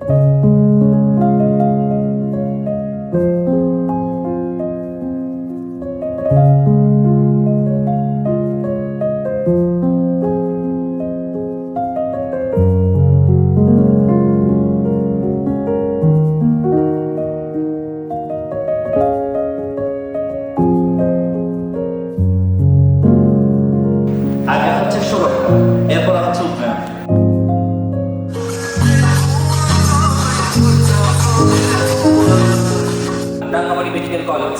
আগে হচ্ছে সুরক্ষা, এরপর হচ্ছে উন্নয়ন। Rangamati medical college.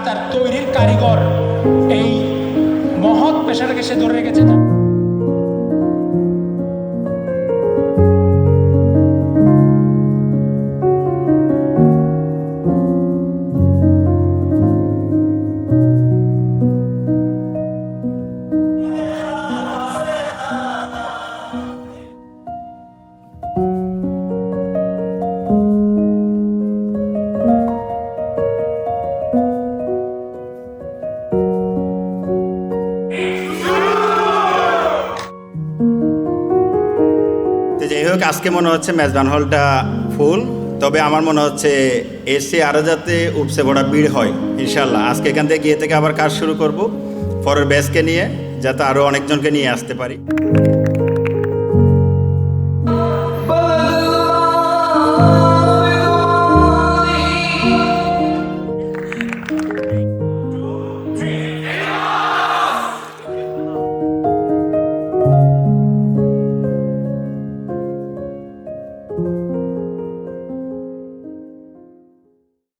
তার তৈরির কারিগর এই মহৎ পেশাটাকে সে ধরে রেখেছে। যাই হোক, আজকে মনে হচ্ছে মেজবান হলটা ফুল, তবে আমার মনে হচ্ছে এসে আরও যাতে উপসে ভরা ভিড় হয় ইনশাল্লাহ। আজকে এখান থেকে গিয়ে থেকে আবার কাজ শুরু করব পরের ব্যাচকে নিয়ে, যাতে আরও অনেকজনকে নিয়ে আসতে পারি।